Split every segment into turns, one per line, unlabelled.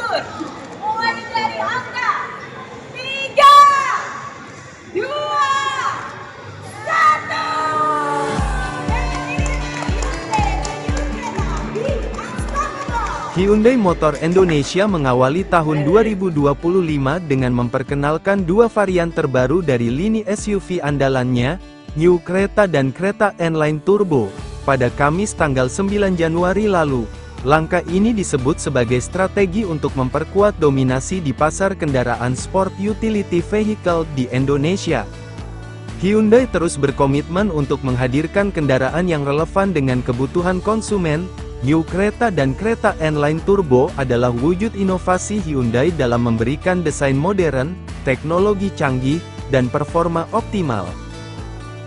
mundur. Mulai dari angka 3, 2, 1.
Hyundai Motor Indonesia mengawali tahun 2025 dengan memperkenalkan dua varian terbaru dari lini SUV andalannya, New Creta dan Creta N-Line Turbo, pada Kamis tanggal 9 Januari lalu. Langkah ini disebut sebagai strategi untuk memperkuat dominasi di pasar kendaraan sport utility vehicle di Indonesia. Hyundai terus berkomitmen untuk menghadirkan kendaraan yang relevan dengan kebutuhan konsumen. New Creta dan Creta N-Line Turbo adalah wujud inovasi Hyundai dalam memberikan desain modern, teknologi canggih, dan performa optimal.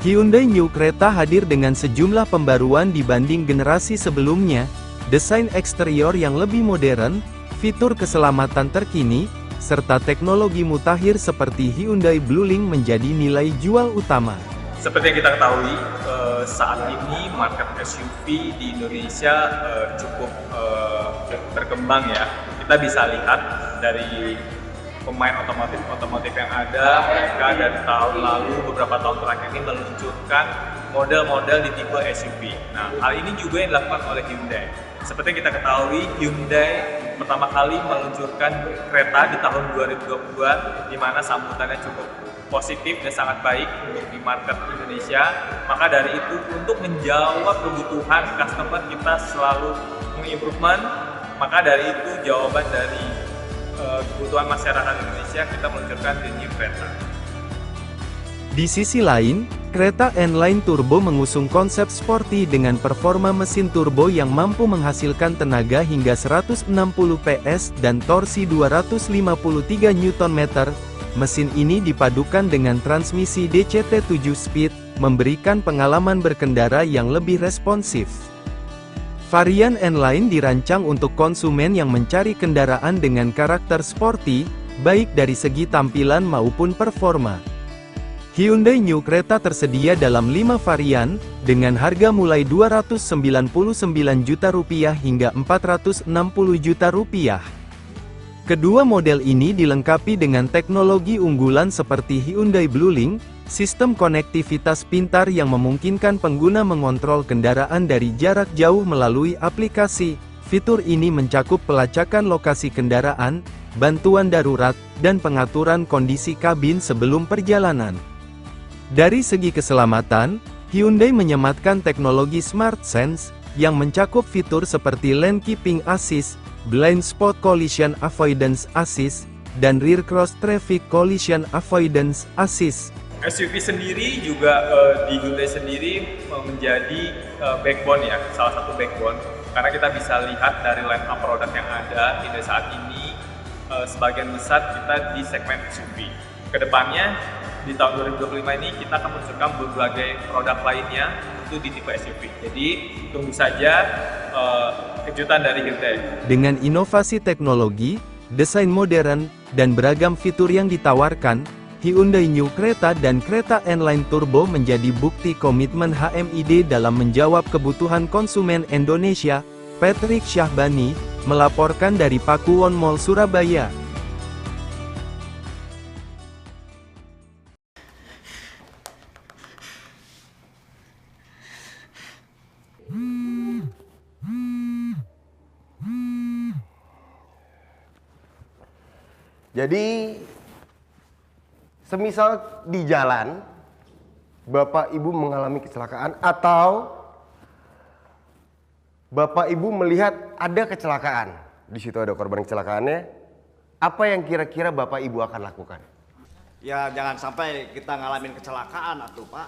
Hyundai New Creta hadir dengan sejumlah pembaruan dibanding generasi sebelumnya, desain eksterior yang lebih modern, fitur keselamatan terkini, serta teknologi mutakhir seperti Hyundai Bluelink menjadi nilai jual utama.
Seperti yang kita ketahui, saat ini market SUV di Indonesia cukup berkembang ya. Kita bisa lihat dari pemain otomotif yang ada, mereka dari tahun lalu, beberapa tahun terakhir ini meluncurkan model-model di tipe SUV. Nah, hal ini juga yang dilakukan oleh Hyundai. Seperti yang kita ketahui, Hyundai pertama kali meluncurkan Creta di tahun 2022, di mana sambutannya cukup positif dan sangat baik untuk di market Indonesia. Maka dari itu, untuk menjawab kebutuhan customer, kita selalu mengimprovement. Maka dari itu, jawaban dari kebutuhan masyarakat Indonesia, kita meluncurkan The New Creta.
Di sisi lain, Creta N-Line Turbo mengusung konsep sporty dengan performa mesin turbo yang mampu menghasilkan tenaga hingga 160 PS dan torsi 253 Nm. Mesin ini dipadukan dengan transmisi DCT 7-speed, memberikan pengalaman berkendara yang lebih responsif. Varian N-Line dirancang untuk konsumen yang mencari kendaraan dengan karakter sporty, baik dari segi tampilan maupun performa. Hyundai New Creta tersedia dalam 5 varian, dengan harga mulai Rp299 juta hingga Rp460 juta. Kedua model ini dilengkapi dengan teknologi unggulan seperti Hyundai Bluelink, sistem konektivitas pintar yang memungkinkan pengguna mengontrol kendaraan dari jarak jauh melalui aplikasi. Fitur ini mencakup pelacakan lokasi kendaraan, bantuan darurat, dan pengaturan kondisi kabin sebelum perjalanan. Dari segi keselamatan, Hyundai menyematkan teknologi Smart Sense, yang mencakup fitur seperti Lane Keeping Assist, Blind Spot Collision Avoidance Assist, dan Rear Cross Traffic Collision Avoidance Assist.
SUV sendiri juga di Hyundai sendiri menjadi backbone ya, salah satu backbone. Karena kita bisa lihat dari line up produk yang ada Hyundai saat ini, sebagian besar kita di segmen SUV. Kedepannya, di tahun 2025 ini kita akan meluncurkan berbagai produk lainnya itu di tipe SUV. Jadi tunggu saja kejutan dari Hyundai.
Dengan inovasi teknologi, desain modern, dan beragam fitur yang ditawarkan, Hyundai New Creta dan Creta N-Line Turbo menjadi bukti komitmen HMID dalam menjawab kebutuhan konsumen Indonesia. Patrick Syahbani melaporkan dari Pakuwon Mall Surabaya.
Jadi, semisal di jalan, Bapak Ibu mengalami kecelakaan atau Bapak Ibu melihat ada kecelakaan, di situ ada korban kecelakaannya, apa yang kira-kira Bapak Ibu akan lakukan?
Ya jangan sampai kita ngalamin kecelakaan atuh Pak.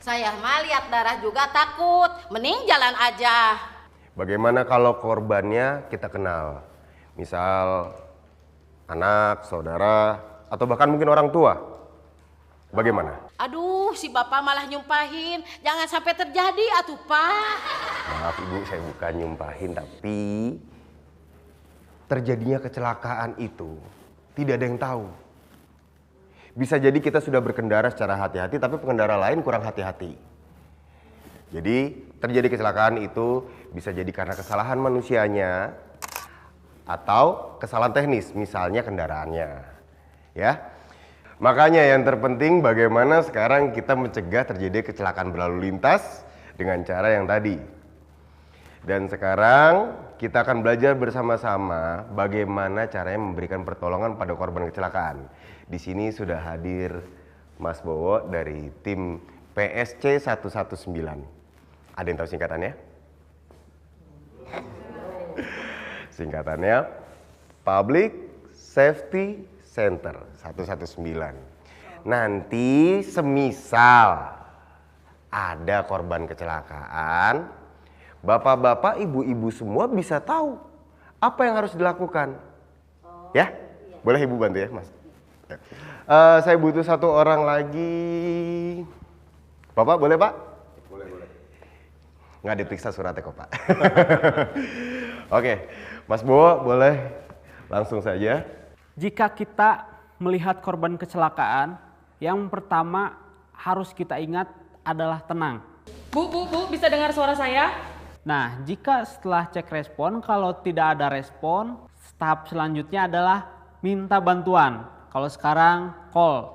Saya mah lihat darah juga takut, mending jalan aja.
Bagaimana kalau korbannya kita kenal? Misal anak, saudara, atau bahkan mungkin orang tua. Bagaimana?
Aduh, si bapak malah nyumpahin. Jangan sampai terjadi atuh Pak.
Maaf Ibu, saya bukan nyumpahin, tapi terjadinya kecelakaan itu tidak ada yang tahu. Bisa jadi kita sudah berkendara secara hati-hati, tapi pengendara lain kurang hati-hati. Jadi terjadi kecelakaan itu bisa jadi karena kesalahan manusianya atau kesalahan teknis, misalnya kendaraannya. Ya. Makanya yang terpenting bagaimana sekarang kita mencegah terjadi kecelakaan berlalu lintas dengan cara yang tadi. Dan sekarang kita akan belajar bersama-sama bagaimana caranya memberikan pertolongan pada korban kecelakaan. Di sini sudah hadir Mas Bowo dari tim PSC 119. Ada yang tahu singkatannya? Singkatannya Public Safety Center 119. Nanti semisal ada korban kecelakaan, bapak-bapak, ibu-ibu semua bisa tahu apa yang harus dilakukan. Ya? Boleh ibu bantu ya, Mas? Ya. Saya butuh satu orang lagi. Bapak boleh, Pak? Boleh. Nggak diperiksa suratnya kok, Pak. Oke, Mas Bowo boleh langsung saja.
Jika kita melihat korban kecelakaan, yang pertama harus kita ingat adalah tenang.
Bu, bisa dengar suara saya?
Nah, jika setelah cek respon, kalau tidak ada respon, tahap selanjutnya adalah minta bantuan. Kalau sekarang call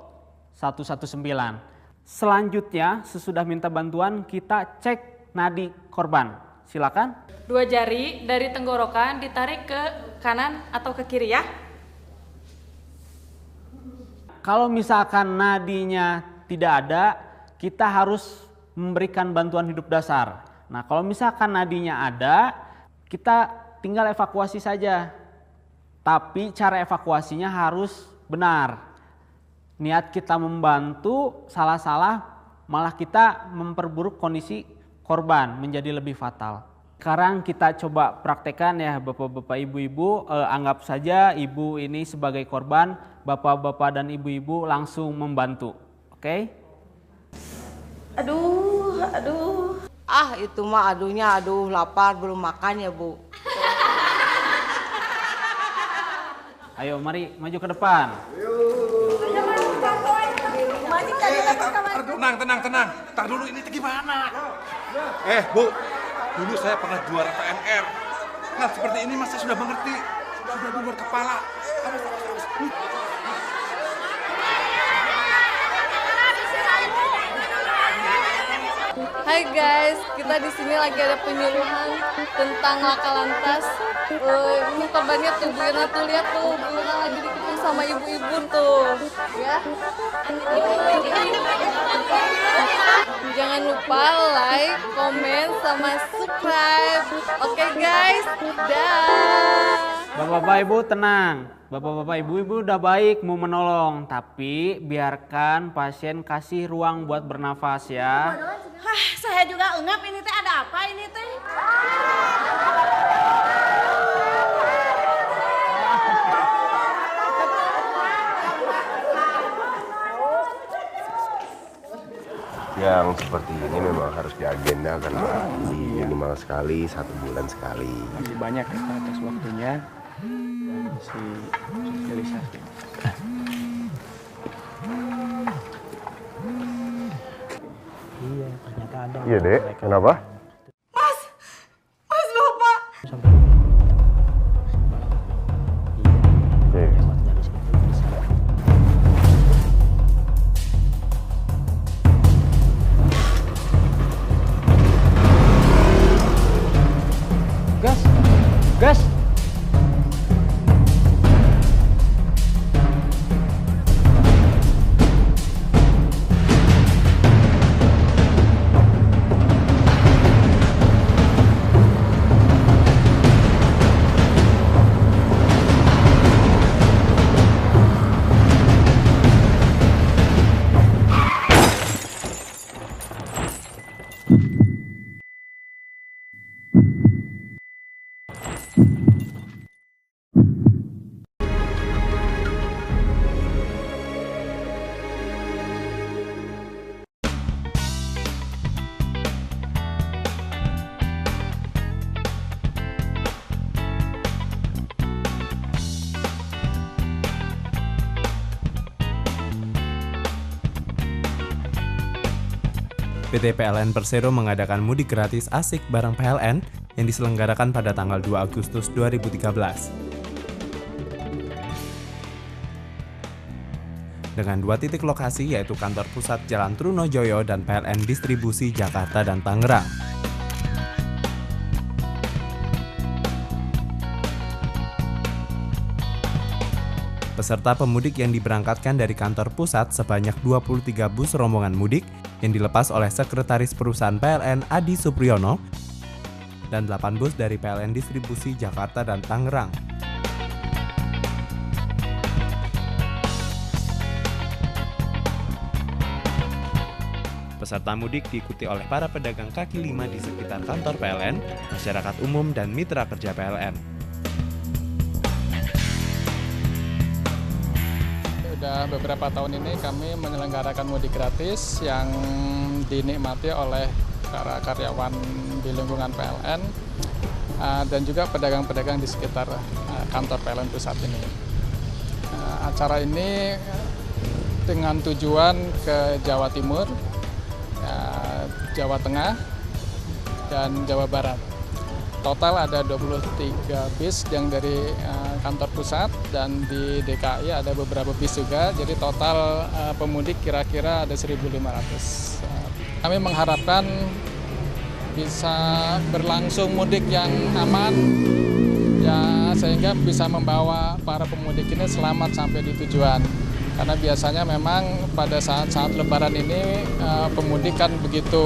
119. Selanjutnya, sesudah minta bantuan, kita cek nadi korban. Silakan.
2 jari dari tenggorokan ditarik ke kanan atau ke kiri ya.
Kalau misalkan nadinya tidak ada, kita harus memberikan bantuan hidup dasar. Nah, kalau misalkan nadinya ada, kita tinggal evakuasi saja. Tapi cara evakuasinya harus benar. Niat kita membantu, salah-salah malah kita memperburuk kondisi korban menjadi lebih fatal. Sekarang kita coba praktekkan ya bapak-bapak, ibu-ibu, anggap saja ibu ini sebagai korban, bapak-bapak dan ibu-ibu langsung membantu. Oke?
Aduh. Ah, itu mah aduhnya, lapar belum makan ya, Bu.
Ayo mari maju ke depan.
Tenang. Ntar dulu ini gimana? Bu, dulu saya pernah juara PNR. Nah, seperti ini mas saya sudah mengerti. Sudah di luar kepala.
Hai guys, kita di sini lagi ada penyuluhan tentang laka lantas. Ini korbannya tuh, Bu Irna tuh, lihat tuh, Bu Irna lagi dikepung sama ibu-ibu tuh, ya. Jangan lupa like, komen, sama subscribe. Oke guys, dah.
Bapak-bapak ibu tenang. Bapak-bapak ibu-ibu udah baik mau menolong, tapi biarkan pasien kasih ruang buat bernafas ya.
Hah, saya juga engap, ini teh ada apa ini teh?
Yang seperti ini memang harus diagendakan, Pak. Minimal sekali, 1 bulan sekali.
Masih banyak ya Pak atas waktunya. Si sosialisasi. Iya, ternyata ada.
Iya, Dek. Kenapa?
Mas Bapak.
Oke.
Gas.
PT PLN Persero mengadakan mudik gratis asik bareng PLN yang diselenggarakan pada tanggal 2 Agustus 2013.
dengan 2 titik lokasi yaitu kantor pusat Jalan Trunojoyo dan PLN Distribusi Jakarta dan Tangerang. Peserta pemudik yang diberangkatkan dari kantor pusat sebanyak 23 bus rombongan mudik yang dilepas oleh Sekretaris Perusahaan PLN Adi Supriyono dan 8 bus dari PLN Distribusi Jakarta dan Tangerang. Peserta mudik diikuti oleh para pedagang kaki lima di sekitar kantor PLN, masyarakat umum, dan mitra kerja PLN.
Sudah beberapa tahun ini kami menyelenggarakan mudik gratis yang dinikmati oleh para karyawan di lingkungan PLN dan juga pedagang-pedagang di sekitar kantor PLN pusat ini. Acara ini dengan tujuan ke Jawa Timur, Jawa Tengah, dan Jawa Barat. Total ada 23 bis yang dari kantor pusat dan di DKI ada beberapa bis juga. Jadi total pemudik kira-kira ada 1.500. Kami mengharapkan bisa berlangsung mudik yang aman ya, sehingga bisa membawa para pemudik ini selamat sampai di tujuan. Karena biasanya memang pada saat-saat Lebaran ini pemudik kan begitu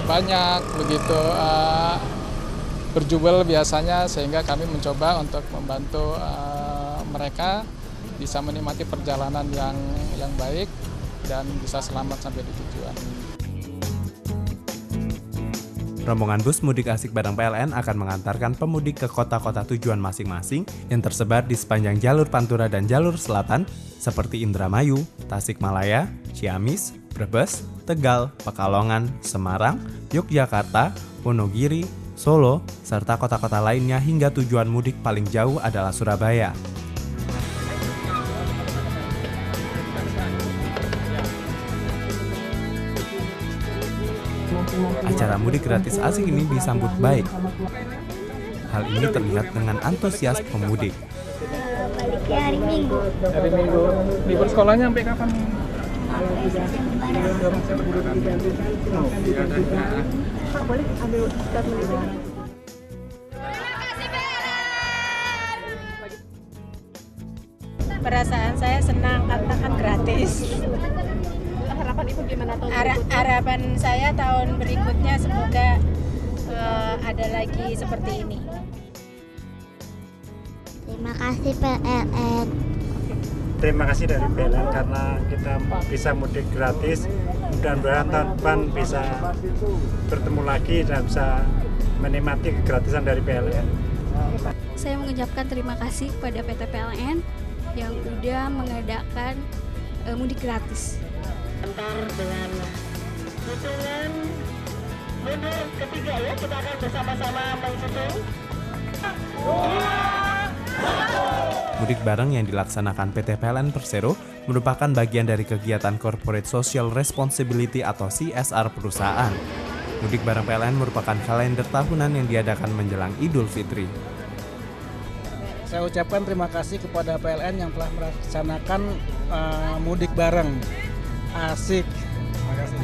banyak, begitu berjubel biasanya, sehingga kami mencoba untuk membantu mereka bisa menikmati perjalanan yang baik dan bisa selamat sampai di tujuan.
Rombongan bus mudik asik bareng PLN akan mengantarkan pemudik ke kota-kota tujuan masing-masing yang tersebar di sepanjang jalur Pantura dan jalur selatan seperti Indramayu, Tasikmalaya, Ciamis, Brebes, Tegal, Pekalongan, Semarang, Yogyakarta, Wonogiri, Solo, serta kota-kota lainnya hingga tujuan mudik paling jauh adalah Surabaya. Acara mudik gratis asik ini disambut baik. Hal ini terlihat dengan antusias pemudik.
Baliknya hari Minggu.
Hari Minggu. Libur sekolahnya sampai kapan?
Boleh ambil statement itu?
Perasaan saya senang karena kan gratis.
Harapan Ibu gimana tahun berikutnya?
Harapan saya tahun berikutnya semoga ada lagi seperti ini.
Terima kasih PLN.
Terima kasih dari PLN karena kita bisa mudik gratis. Mudah-mudahan tahun depan bisa bertemu lagi dan bisa menikmati kegratisan dari PLN.
Saya mengucapkan terima kasih kepada PT PLN yang sudah mengadakan mudik gratis.
Antar dengan hitungan mundur ketiga ya, kita akan bersama-sama menghitung.
Mudik bareng yang dilaksanakan PT PLN Persero merupakan bagian dari kegiatan Corporate Social Responsibility atau CSR perusahaan. Mudik bareng PLN merupakan kalender tahunan yang diadakan menjelang Idul Fitri.
Saya ucapkan terima kasih kepada PLN yang telah melaksanakan mudik bareng. Asik. Terima kasih.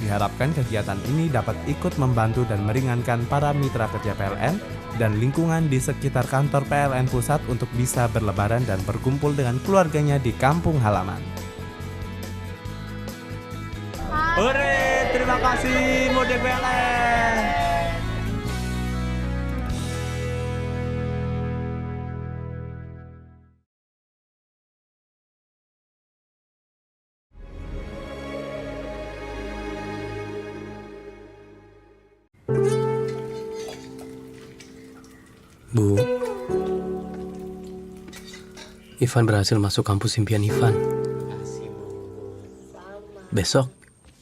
Diharapkan kegiatan ini dapat ikut membantu dan meringankan para mitra kerja PLN dan lingkungan di sekitar kantor PLN pusat untuk bisa berlebaran dan berkumpul dengan keluarganya di kampung halaman.
Hore, terima kasih mudik PLN.
Bu, Ivan berhasil masuk kampus impian Ivan. Besok,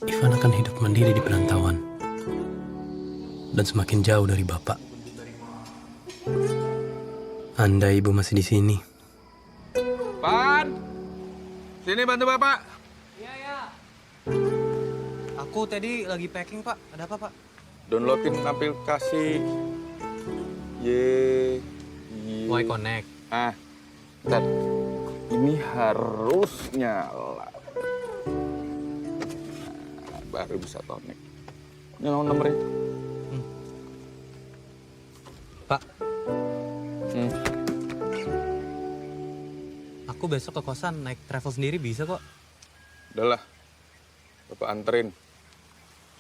Ivan akan hidup mandiri di perantauan dan semakin jauh dari Bapak. Andai Ibu masih di sini.
Pan, sini bantu Bapak.
Iya. Aku tadi lagi packing, Pak. Ada apa, Pak?
Downloadin aplikasi
Y connect.
Bentar. Ini harus nyala. Nah, baru bisa connect. Ini nomornya.
Pak. Aku besok ke kosan naik travel sendiri bisa kok.
Udah lah. Bapak anterin.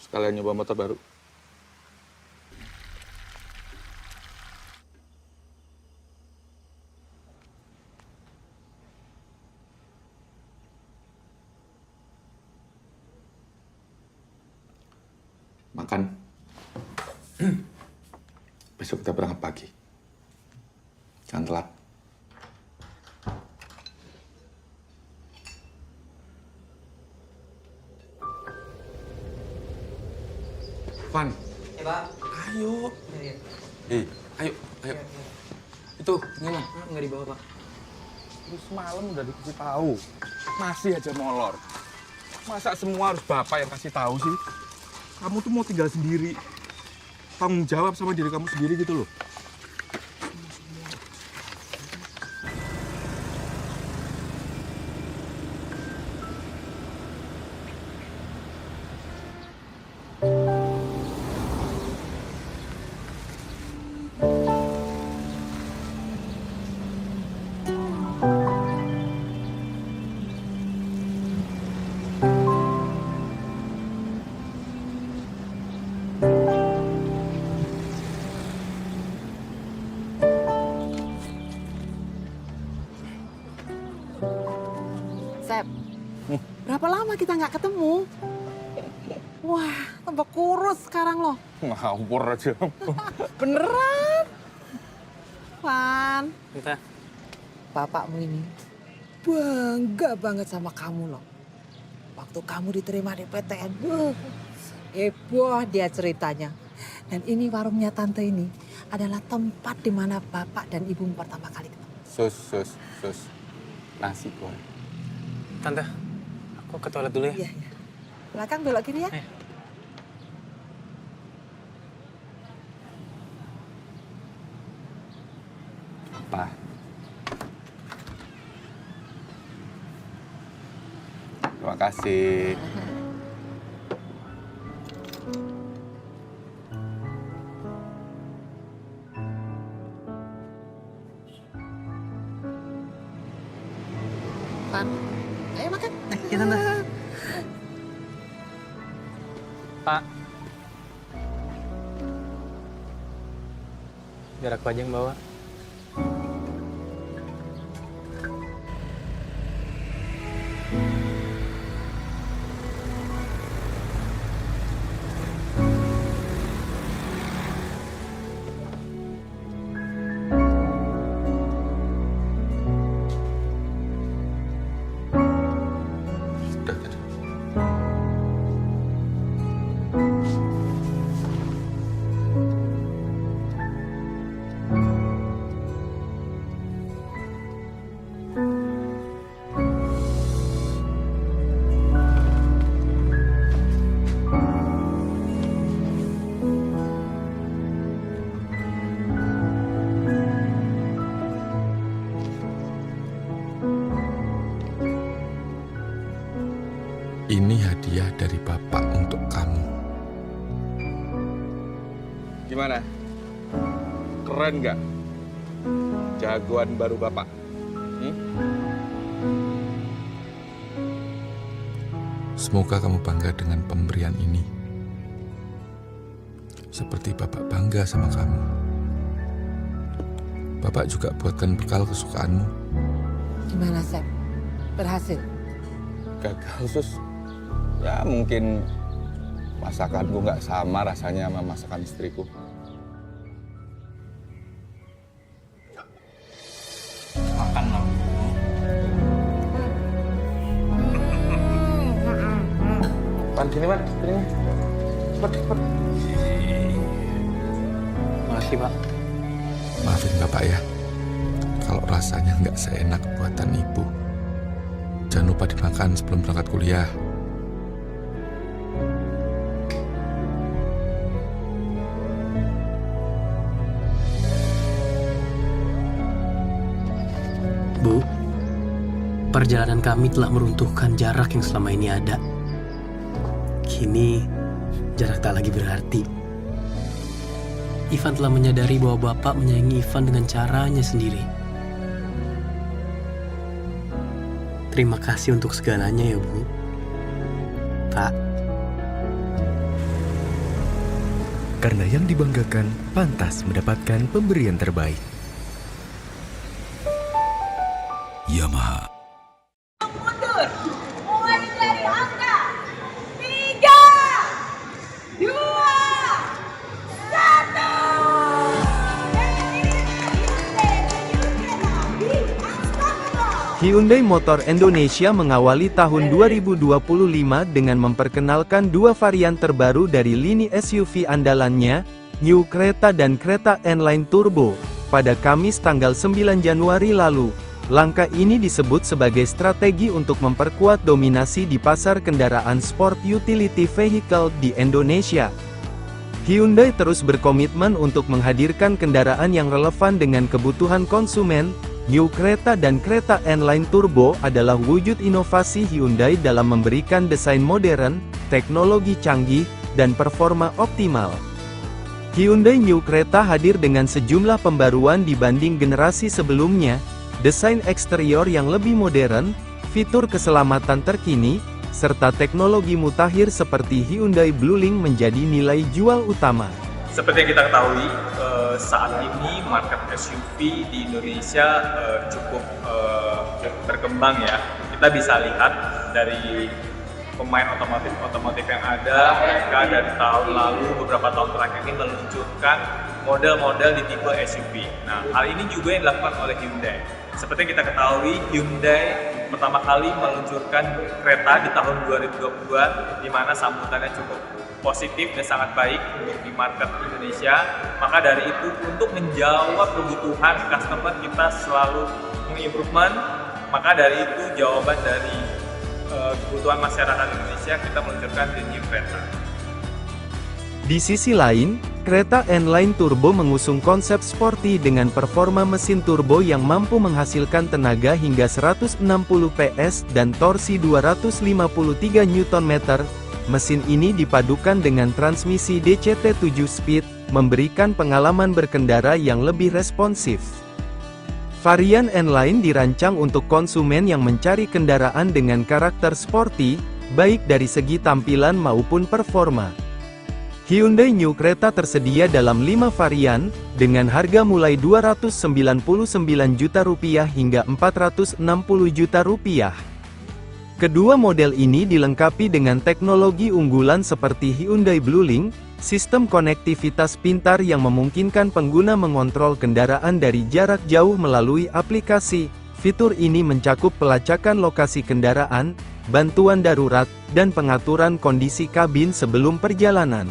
Sekalian nyoba motor baru. Makan. Besok kita berangkat pagi. Jangan telat. Van.
Ya, Pak.
Ayo. Ayo. Itu, gimana?
Nggak dibawa, Pak.
Terus semalam udah dikasih tahu. Masih aja molor. Masa semua harus Bapak yang kasih tahu sih? Kamu tuh mau tinggal sendiri. Tanggung jawab sama diri kamu sendiri gitu loh.
Sep, berapa lama kita nggak ketemu? Wah, tambah kurus sekarang loh.
Ngawur aja.
Beneran? Van,
Kita.
bapakmu ini bangga banget sama kamu loh. Waktu kamu diterima di PTN, heboh dia ceritanya. Dan ini warungnya tante ini adalah tempat di mana bapak dan ibu pertama kali ketemu.
Sus. Nasi goreng.
Tante, aku ke toilet dulu ya.
Iya. Belakang belok kiri ya.
Apa? Terima kasih.
Van, ayo makan.
Ya, Tante. Pak. Biar aku aja yang bawa.
Ini hadiah dari Bapak untuk kamu. Gimana? Keren nggak? Jagoan baru Bapak. Semoga kamu bangga dengan pemberian ini. Seperti Bapak bangga sama kamu. Bapak juga buatkan bekal kesukaanmu.
Gimana, Sep? Berhasil?
Gagal, Sus. Ya mungkin masakanku nggak sama rasanya sama masakan istriku.
Makan loh.
Pan, sini, Pan. Sini. Cepet.
Makasih, Pak.
Maafin Bapak ya, kalau rasanya nggak seenak buatan Ibu. Jangan lupa dimakan sebelum berangkat kuliah.
Perjalanan kami telah meruntuhkan jarak yang selama ini ada. Kini, jarak tak lagi berarti. Ivan telah menyadari bahwa Bapak menyayangi Ivan dengan caranya sendiri. Terima kasih untuk segalanya ya, Bu. Pak.
Karena yang dibanggakan pantas mendapatkan pemberian terbaik. Yamaha.
Mundur, mulai dari angka 3, 2, 1.
Hyundai Motor Indonesia mengawali tahun 2025 dengan memperkenalkan dua varian terbaru dari lini SUV andalannya, New Creta dan Creta N-Line Turbo, pada Kamis tanggal 9 Januari lalu. Langkah ini disebut sebagai strategi untuk memperkuat dominasi di pasar kendaraan sport utility vehicle di Indonesia. Hyundai terus berkomitmen untuk menghadirkan kendaraan yang relevan dengan kebutuhan konsumen. New Creta dan Creta N-Line Turbo adalah wujud inovasi Hyundai dalam memberikan desain modern, teknologi canggih, dan performa optimal. Hyundai New Creta hadir dengan sejumlah pembaruan dibanding generasi sebelumnya, desain eksterior yang lebih modern, fitur keselamatan terkini, serta teknologi mutakhir seperti Hyundai Bluelink menjadi nilai jual utama.
Seperti yang kita ketahui, saat ini market SUV di Indonesia cukup berkembang ya. Kita bisa lihat dari pemain otomotif yang ada, mereka dari tahun lalu, beberapa tahun terakhir ini meluncurkan model-model di tipe SUV. Nah, hal ini juga yang dilakukan oleh Hyundai. Seperti yang kita ketahui, Hyundai pertama kali meluncurkan Creta di tahun 2022, di mana sambutannya cukup positif dan sangat baik untuk di market Indonesia. Maka dari itu, untuk menjawab kebutuhan customer, kita selalu mengimprovement. Maka dari itu, jawaban dari kebutuhan masyarakat Indonesia, kita meluncurkan The New Creta.
Di sisi lain, Creta N-Line Turbo mengusung konsep sporty dengan performa mesin turbo yang mampu menghasilkan tenaga hingga 160 PS dan torsi 253 Nm. Mesin ini dipadukan dengan transmisi DCT 7-speed, memberikan pengalaman berkendara yang lebih responsif. Varian N-Line dirancang untuk konsumen yang mencari kendaraan dengan karakter sporty, baik dari segi tampilan maupun performa. Hyundai New Creta tersedia dalam 5 varian, dengan harga mulai Rp299 juta hingga Rp460 juta. Kedua model ini dilengkapi dengan teknologi unggulan seperti Hyundai Bluelink, sistem konektivitas pintar yang memungkinkan pengguna mengontrol kendaraan dari jarak jauh melalui aplikasi. Fitur ini mencakup pelacakan lokasi kendaraan, bantuan darurat, dan pengaturan kondisi kabin sebelum perjalanan.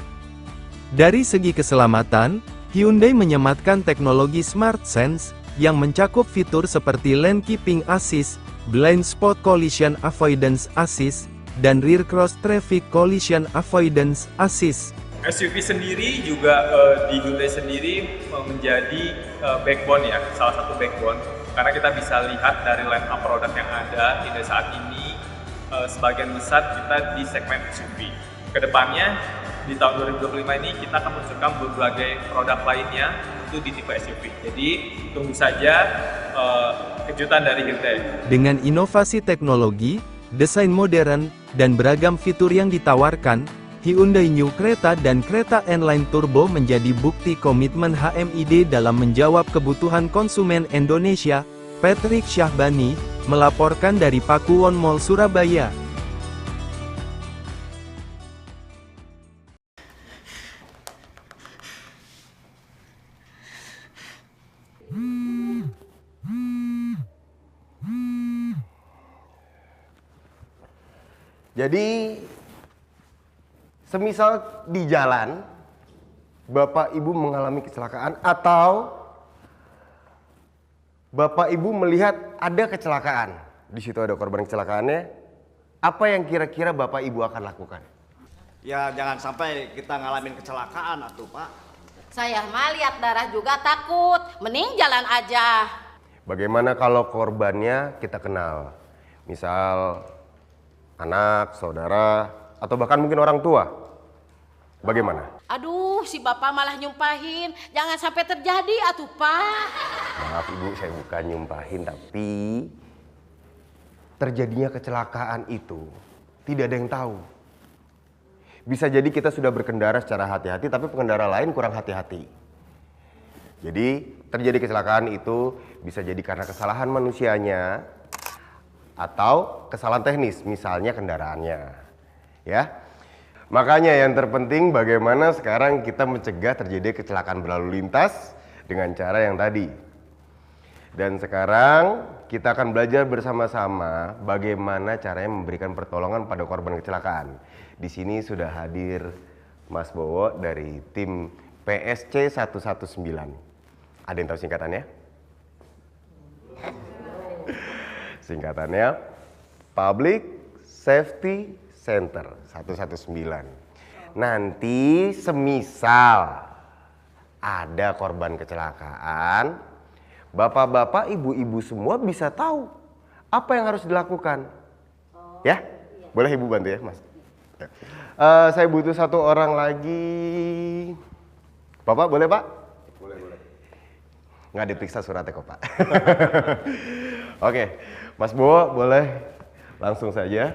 Dari segi keselamatan, Hyundai menyematkan teknologi Smart Sense, yang mencakup fitur seperti Lane Keeping Assist, Blind Spot Collision Avoidance Assist, dan Rear Cross Traffic Collision Avoidance Assist.
SUV sendiri juga di Hyundai sendiri menjadi backbone ya, salah satu backbone. Karena kita bisa lihat dari line up produk yang ada Hyundai saat ini, sebagian besar kita di segmen SUV. Kedepannya, di tahun 2025 ini kita akan meluncurkan berbagai produk lainnya itu di tipe SUV. Jadi tunggu saja kejutan dari Hyundai.
Dengan inovasi teknologi, desain modern, dan beragam fitur yang ditawarkan, Hyundai New Creta dan Creta N-Line Turbo menjadi bukti komitmen HMID dalam menjawab kebutuhan konsumen Indonesia. Patrick Syahbani melaporkan dari Pakuwon Mall Surabaya.
Jadi, semisal di jalan, Bapak Ibu mengalami kecelakaan atau Bapak Ibu melihat ada kecelakaan, di situ ada korban kecelakaannya, apa yang kira-kira Bapak Ibu akan lakukan?
Ya jangan sampai kita ngalamin kecelakaan atuh Pak.
Saya mah lihat darah juga takut, mending jalan aja.
Bagaimana kalau korbannya kita kenal? Misal anak, saudara, atau bahkan mungkin orang tua. Bagaimana?
Aduh, si bapak malah nyumpahin. Jangan sampai terjadi atuh Pak.
Maaf Ibu, saya bukan nyumpahin, tapi terjadinya kecelakaan itu tidak ada yang tahu. Bisa jadi kita sudah berkendara secara hati-hati, tapi pengendara lain kurang hati-hati. Jadi terjadi kecelakaan itu bisa jadi karena kesalahan manusianya atau kesalahan teknis, misalnya kendaraannya. Ya. Makanya yang terpenting bagaimana sekarang kita mencegah terjadi kecelakaan berlalu lintas dengan cara yang tadi. Dan sekarang kita akan belajar bersama-sama bagaimana caranya memberikan pertolongan pada korban kecelakaan. Di sini sudah hadir Mas Bowo dari tim PSC 119. Ada yang tahu singkatannya? Singkatannya Public Safety Center 119. Nanti semisal ada korban kecelakaan, bapak-bapak, ibu-ibu semua bisa tahu apa yang harus dilakukan. Ya? Boleh Ibu bantu ya, Mas? Ya. Saya butuh satu orang lagi. Bapak boleh, Pak? Boleh. Nggak diperiksa suratnya kok, Pak. Oke, Mas Bowo boleh langsung saja.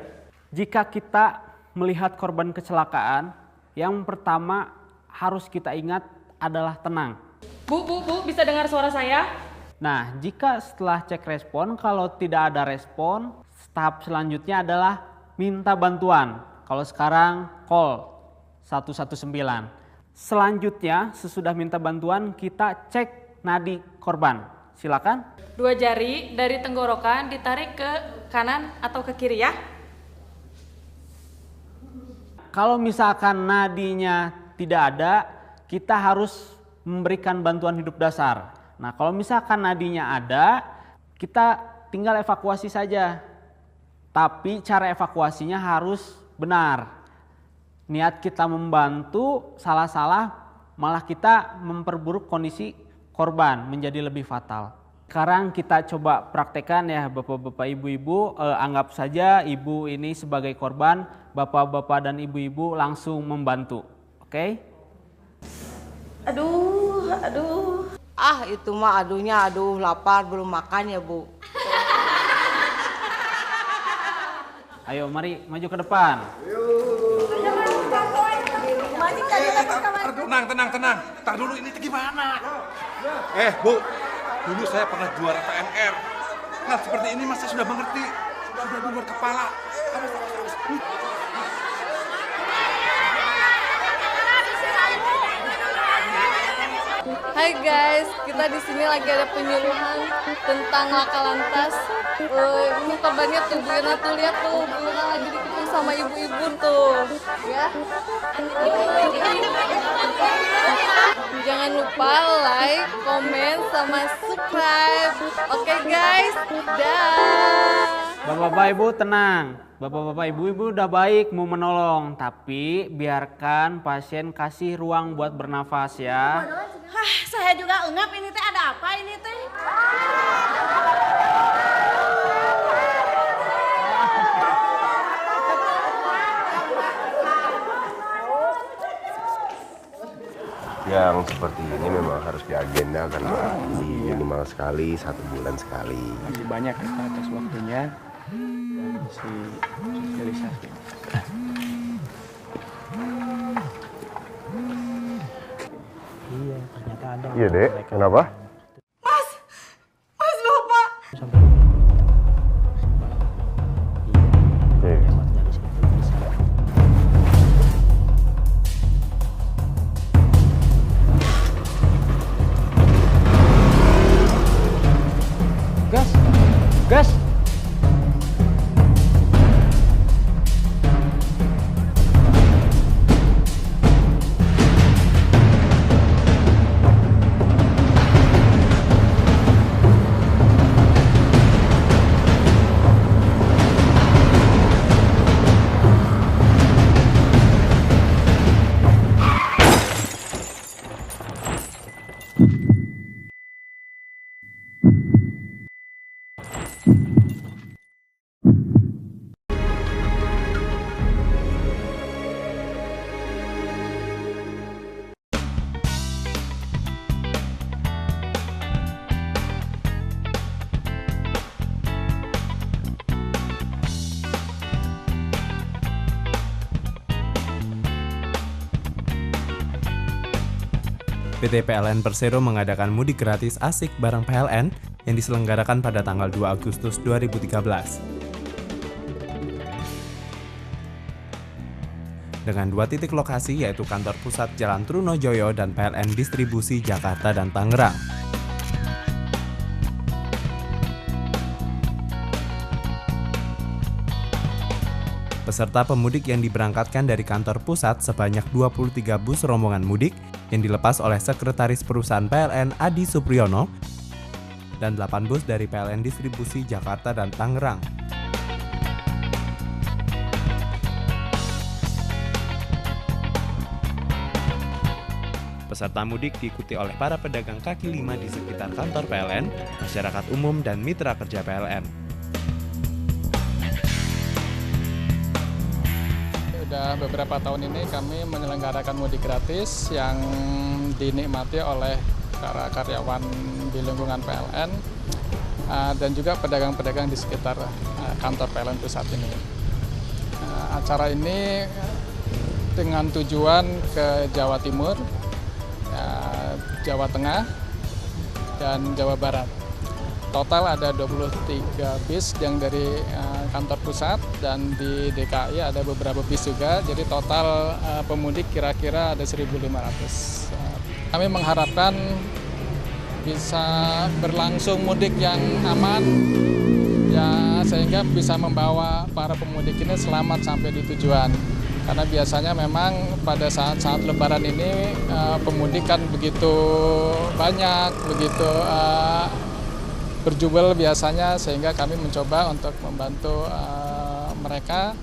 Jika kita melihat korban kecelakaan, yang pertama harus kita ingat adalah tenang.
Bu, bisa dengar suara saya?
Nah, jika setelah cek respon, kalau tidak ada respon, tahap selanjutnya adalah minta bantuan. Kalau sekarang call 119. Selanjutnya, sesudah minta bantuan, kita cek nadi korban. Silakan.
2 jari dari tenggorokan ditarik ke kanan atau ke kiri ya.
Kalau misalkan nadinya tidak ada, kita harus memberikan bantuan hidup dasar. Nah, kalau misalkan nadinya ada, kita tinggal evakuasi saja. Tapi cara evakuasinya harus benar. Niat kita membantu, salah-salah malah kita memperburuk kondisi korban menjadi lebih fatal. Sekarang kita coba praktekkan ya bapak-bapak, ibu-ibu, anggap saja ibu ini sebagai korban, bapak-bapak dan ibu-ibu langsung membantu. Oke?
Aduh. Ah, itu mah aduhnya, lapar belum makan ya, Bu.
Ayo mari maju ke depan.
Tenang. Tar dulu ini gimana? Bu, dulu saya pernah juara PNR. Hal seperti ini masih sudah mengerti. Sudah di luar kepala.
Hai guys, kita di sini lagi ada penyuluhan tentang laka lantas. Ini korbannya tuh, Buyana tuh, lihat tuh, Buyana lagi dikepung sama ibu-ibu tuh, ya. Jangan lupa like, komen, sama subscribe. Oke guys, dah.
Bapak-bapak ibu tenang. Bapak-bapak ibu-ibu udah baik mau menolong, tapi biarkan pasien kasih ruang buat bernafas ya.
Hah, saya juga engap ini teh, ada apa ini teh?
Yang seperti ini memang harus diagendakan, Pak. Minimal sekali, 1 bulan sekali.
Masih banyak ya atas waktunya dan sosialisasi.
Iya, ternyata ada.
Iya, Dek. Kenapa?
Mas Bapak.
Oke.
Gas.
PT PLN Persero mengadakan mudik gratis asik bareng PLN yang diselenggarakan pada tanggal 2 Agustus 2013. Dengan 2 titik lokasi yaitu kantor pusat Jalan Trunojoyo dan PLN Distribusi Jakarta dan Tangerang. Peserta pemudik yang diberangkatkan dari kantor pusat sebanyak 23 bus rombongan mudik yang dilepas oleh Sekretaris Perusahaan PLN Adi Supriyono dan 8 bus dari PLN Distribusi Jakarta dan Tangerang. Peserta mudik diikuti oleh para pedagang kaki lima di sekitar kantor PLN, masyarakat umum, dan mitra kerja PLN.
Sudah beberapa tahun ini kami menyelenggarakan mudik gratis yang dinikmati oleh para karyawan di lingkungan PLN dan juga pedagang-pedagang di sekitar kantor PLN pusat ini. Acara ini dengan tujuan ke Jawa Timur, Jawa Tengah, dan Jawa Barat. Total ada 23 bis yang dari kantor pusat dan di DKI ada beberapa bis juga. Jadi total pemudik kira-kira ada 1.500. Kami mengharapkan bisa berlangsung mudik yang aman ya, sehingga bisa membawa para pemudik ini selamat sampai di tujuan. Karena biasanya memang pada saat-saat Lebaran ini pemudik kan begitu banyak, begitu berjubel biasanya, sehingga kami mencoba untuk membantu mereka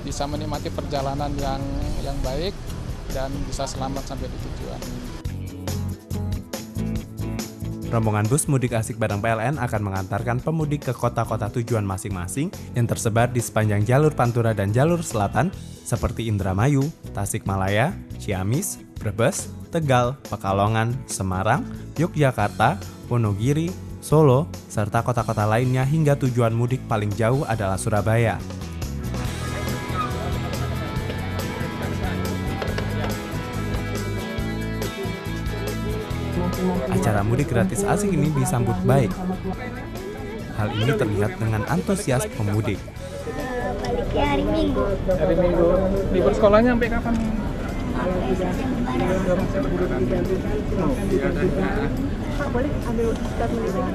bisa menikmati perjalanan yang baik dan bisa selamat sampai di tujuan.
Rombongan bus mudik asik bareng PLN akan mengantarkan pemudik ke kota-kota tujuan masing-masing yang tersebar di sepanjang jalur Pantura dan jalur selatan seperti Indramayu, Tasikmalaya, Ciamis, Brebes, Tegal, Pekalongan, Semarang, Yogyakarta, Wonogiri, Solo, serta kota-kota lainnya hingga tujuan mudik paling jauh adalah Surabaya. Acara mudik gratis asik ini disambut baik. Hal ini terlihat dengan antusias pemudik.
Hari Minggu.
Hari Minggu. Libur sekolahnya sampai kapan?
Pak, boleh ambil statement ini?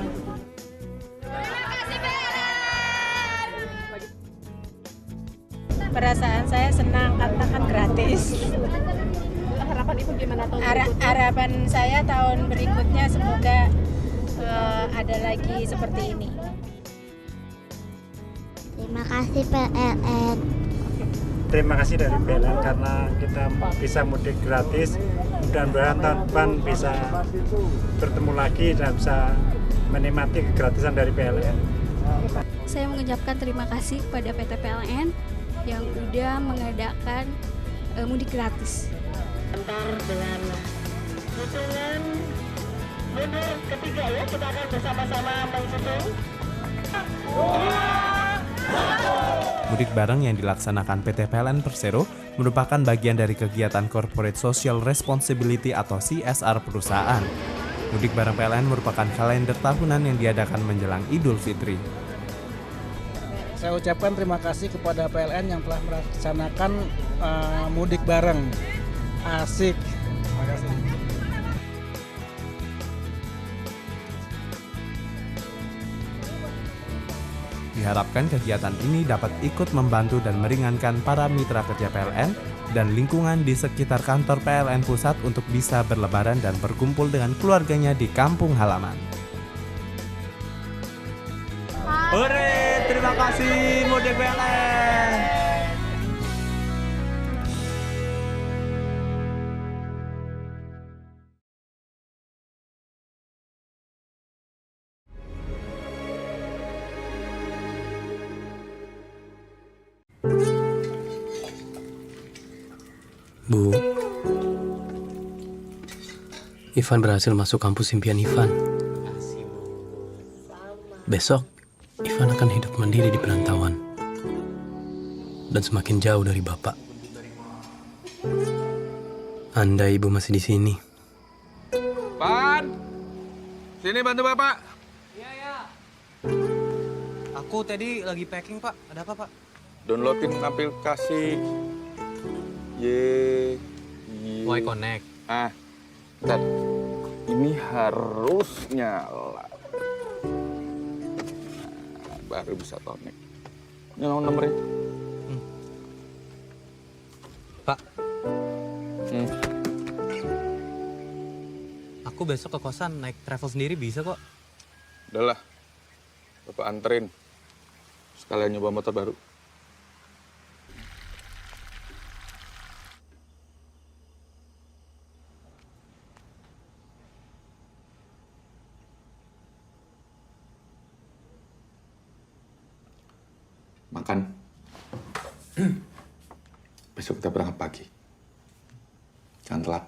Perasaan saya senang karena kan gratis.
Harapan Ibu gimana tahun
Harapan saya tahun berikutnya semoga ada lagi seperti ini.
Terima kasih PLN.
Terima kasih dari PLN karena kita bisa mudik gratis. Mudah-mudahan tahun depan bisa bertemu lagi dan bisa menikmati kegratisan dari PLN.
Saya mengucapkan terima kasih kepada PT PLN yang udah mengadakan mudik gratis.
Antar dengan hitungan mundur ketiga ya, kita akan bersama-sama menghitung.
Mudik bareng yang dilaksanakan PT PLN Persero merupakan bagian dari kegiatan Corporate Social Responsibility atau CSR perusahaan. Mudik bareng PLN merupakan kalender tahunan yang diadakan menjelang Idul Fitri.
Saya ucapkan terima kasih kepada PLN yang telah melaksanakan mudik bareng. Asik. Terima kasih.
Diharapkan kegiatan ini dapat ikut membantu dan meringankan para mitra kerja PLN dan lingkungan di sekitar kantor PLN pusat untuk bisa berlebaran dan berkumpul dengan keluarganya di kampung halaman.
Hore, terima kasih mudik PLN.
Bu, Ivan berhasil masuk kampus impian Ivan. Besok, Ivan akan hidup mandiri di perantauan dan semakin jauh dari Bapak. Andai Ibu masih di sini,
Sini bantu Bapak.
Iya, ya. Aku tadi lagi packing, Pak. Ada apa, Pak?
Downloadin aplikasi
Y Connect.
Bentar. Ini harus nyala. Nah, baru bisa connect. Ini nomornya.
Pak. Aku besok ke kosan naik travel sendiri bisa kok.
Udahlah. Bapak anterin. Sekalian nyoba motor baru. Makan. Besok kita berangkat pagi. Jangan telat.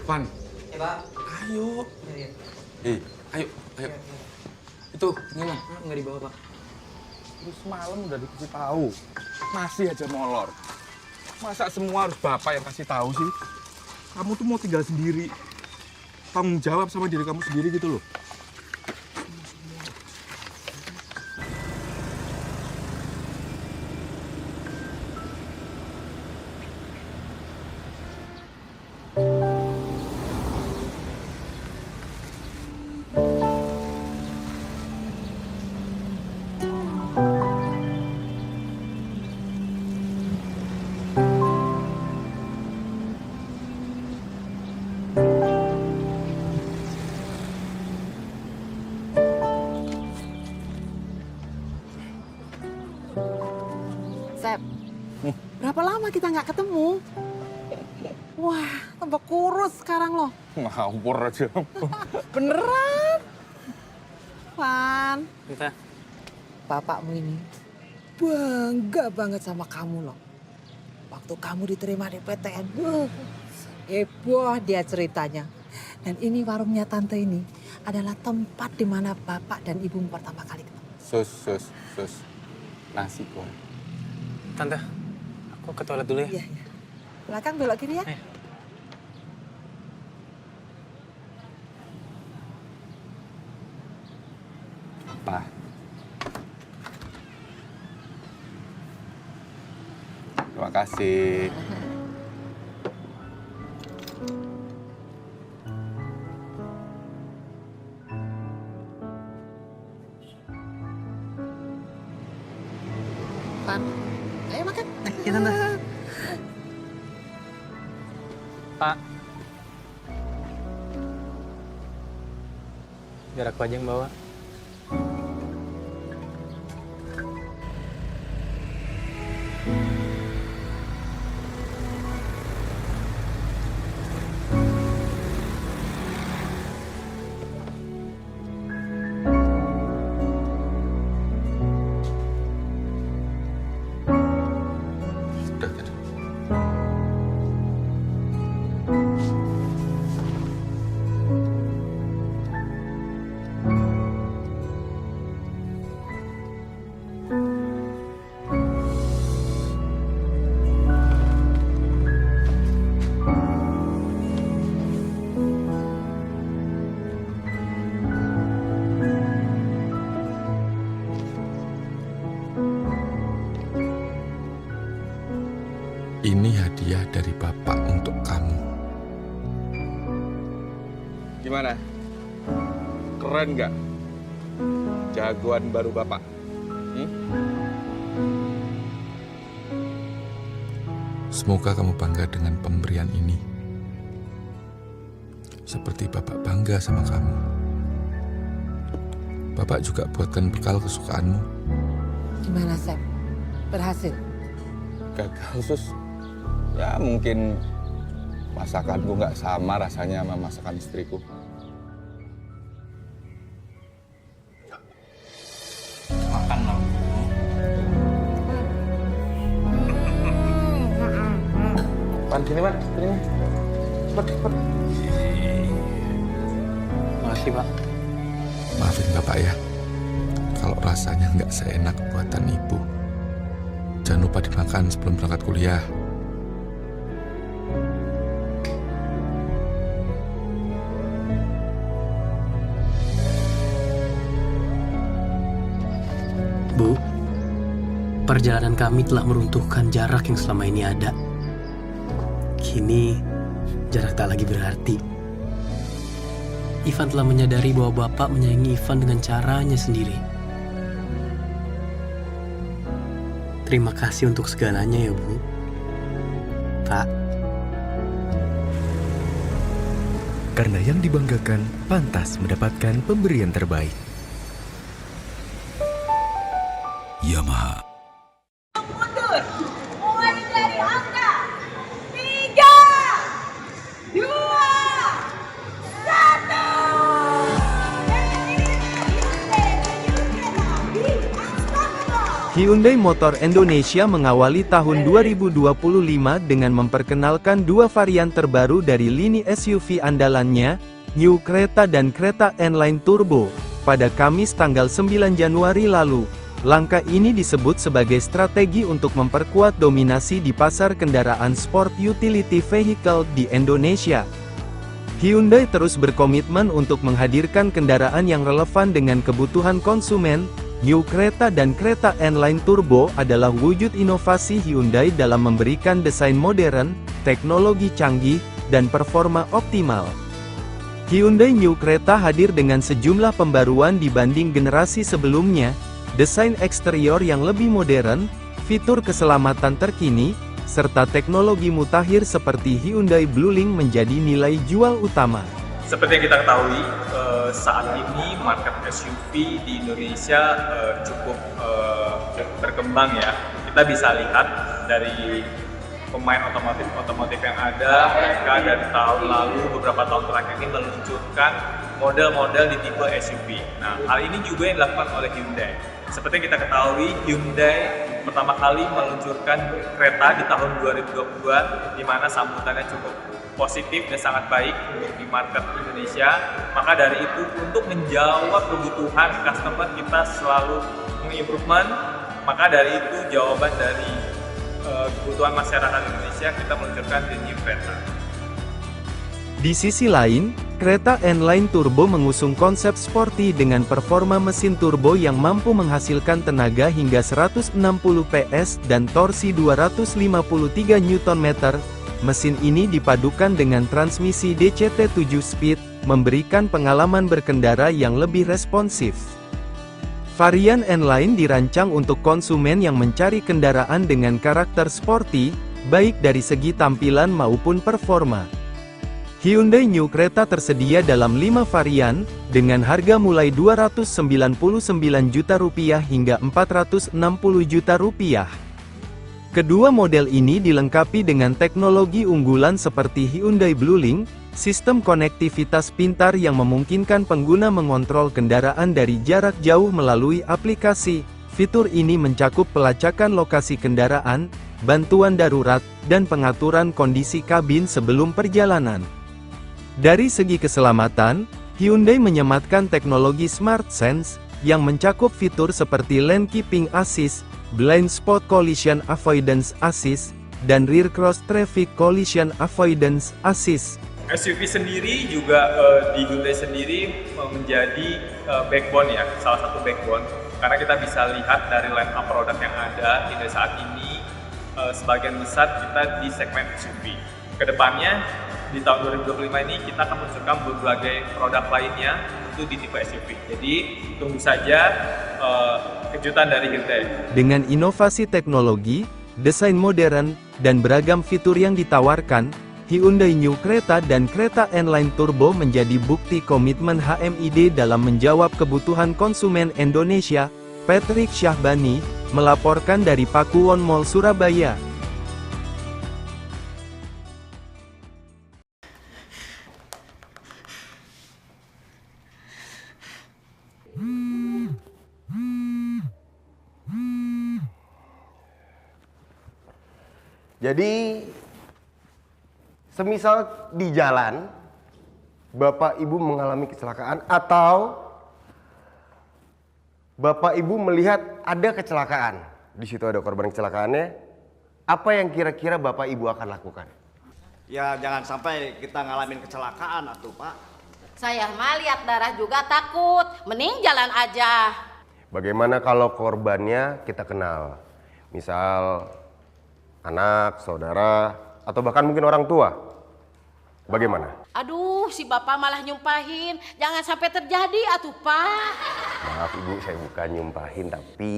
Van.
Ya, Pak.
Ayo.
Ya.
Ayo. Itu, gimana?
Nggak dibawa, Pak.
Terus semalam udah dikasih tahu. Masih aja molor. Masa semua harus Bapak yang kasih tahu sih? Kamu tuh mau tinggal sendiri. Tanggung jawab sama diri kamu sendiri gitu loh.
Berapa lama kita nggak ketemu? Wah, tambah kurus sekarang loh.
Ngawur aja.
Beneran? Van,
Kita.
bapakmu ini bangga banget sama kamu loh. Waktu kamu diterima di PTN, heboh dia ceritanya. Dan ini warungnya tante ini adalah tempat di mana bapak dan ibumu pertama kali ketemu.
Sus. Nasi goreng.
Tante, aku ke toilet dulu ya.
Iya. Belakang belok kiri ya.
Apa? Terima kasih.
Van, ayo makan.
Ya, Tante. Pak. Biar aku aja yang bawa.
Ini hadiah dari Bapak untuk kamu. Gimana? Keren nggak? Jagoan baru Bapak. Semoga kamu bangga dengan pemberian ini. Seperti Bapak bangga sama kamu. Bapak juga buatkan bekal kesukaanmu.
Gimana, Sep? Berhasil?
Gagal, Sus. Ya mungkin masakanku nggak sama rasanya sama masakan istriku.
Makan loh.
Pan, sini Pan, sini. Cepet.
Makasih, Pak.
Maafin Bapak ya, kalau rasanya nggak seenak buatan Ibu. Jangan lupa dimakan sebelum berangkat kuliah.
Bu, perjalanan kami telah meruntuhkan jarak yang selama ini ada. Kini, jarak tak lagi berarti. Ivan telah menyadari bahwa Bapak menyayangi Ivan dengan caranya sendiri. Terima kasih untuk segalanya ya, Bu. Pak.
Karena yang dibanggakan pantas mendapatkan pemberian terbaik. Yamaha.
Mundur. Mulai dari angka 3, 2, 1.
Hyundai Motor Indonesia mengawali tahun 2025 dengan memperkenalkan dua varian terbaru dari lini SUV andalannya, New Creta dan Creta N-Line Turbo, pada Kamis tanggal 9 Januari lalu. Langkah ini disebut sebagai strategi untuk memperkuat dominasi di pasar kendaraan sport utility vehicle di Indonesia. Hyundai terus berkomitmen untuk menghadirkan kendaraan yang relevan dengan kebutuhan konsumen. New Creta dan Creta N-Line Turbo adalah wujud inovasi Hyundai dalam memberikan desain modern, teknologi canggih, dan performa optimal. Hyundai New Creta hadir dengan sejumlah pembaruan dibanding generasi sebelumnya, desain eksterior yang lebih modern, fitur keselamatan terkini, serta teknologi mutakhir seperti Hyundai Bluelink menjadi nilai jual utama.
Seperti yang kita ketahui, saat ini market SUV di Indonesia cukup berkembang ya. Kita bisa lihat dari pemain otomotif yang ada, mereka dari tahun lalu, beberapa tahun terakhir ini meluncurkan model-model di tipe SUV. Nah, hal ini juga yang dilakukan oleh Hyundai. Seperti yang kita ketahui, Hyundai pertama kali meluncurkan Creta di tahun 2022, di mana sambutannya cukup positif dan sangat baik untuk di market Indonesia. Maka dari itu, untuk menjawab kebutuhan customer, kita selalu mengimprovement. Maka dari itu, jawaban dari kebutuhan masyarakat Indonesia, kita meluncurkan The New Creta.
Di sisi lain, Creta N-Line Turbo mengusung konsep sporty dengan performa mesin turbo yang mampu menghasilkan tenaga hingga 160 PS dan torsi 253 Nm. Mesin ini dipadukan dengan transmisi DCT 7-speed, memberikan pengalaman berkendara yang lebih responsif. Varian N-Line dirancang untuk konsumen yang mencari kendaraan dengan karakter sporty, baik dari segi tampilan maupun performa. Hyundai New Creta tersedia dalam 5 varian, dengan harga mulai Rp299 juta hingga Rp460 juta. Kedua model ini dilengkapi dengan teknologi unggulan seperti Hyundai Bluelink, sistem konektivitas pintar yang memungkinkan pengguna mengontrol kendaraan dari jarak jauh melalui aplikasi. Fitur ini mencakup pelacakan lokasi kendaraan, bantuan darurat, dan pengaturan kondisi kabin sebelum perjalanan. Dari segi keselamatan, Hyundai menyematkan teknologi Smart Sense, yang mencakup fitur seperti Lane Keeping Assist, Blind Spot Collision Avoidance Assist, dan Rear Cross Traffic Collision Avoidance Assist.
SUV sendiri juga di Hyundai sendiri menjadi backbone ya, salah satu backbone. Karena kita bisa lihat dari line up produk yang ada Hyundai saat ini, sebagian besar kita di segmen SUV. Kedepannya, di tahun 2025 ini kita akan meluncurkan berbagai produk lainnya itu di tipe SUV. Jadi tunggu saja kejutan dari Hyundai.
Dengan inovasi teknologi, desain modern, dan beragam fitur yang ditawarkan, Hyundai New Creta dan Creta N-Line Turbo menjadi bukti komitmen HMID dalam menjawab kebutuhan konsumen Indonesia. Patrick Syahbani melaporkan dari Pakuwon Mall Surabaya.
Jadi, semisal di jalan, Bapak Ibu mengalami kecelakaan atau Bapak Ibu melihat ada kecelakaan di situ ada korban kecelakaannya, apa yang kira-kira Bapak Ibu akan lakukan?
Ya jangan sampai kita ngalamin kecelakaan atuh Pak.
Saya mah lihat darah juga takut, mending jalan aja.
Bagaimana kalau korbannya kita kenal? Misal anak, saudara, atau bahkan mungkin orang tua. Bagaimana?
Aduh, si bapak malah nyumpahin. Jangan sampai terjadi atuh Pak.
Maaf Ibu, saya bukan nyumpahin, tapi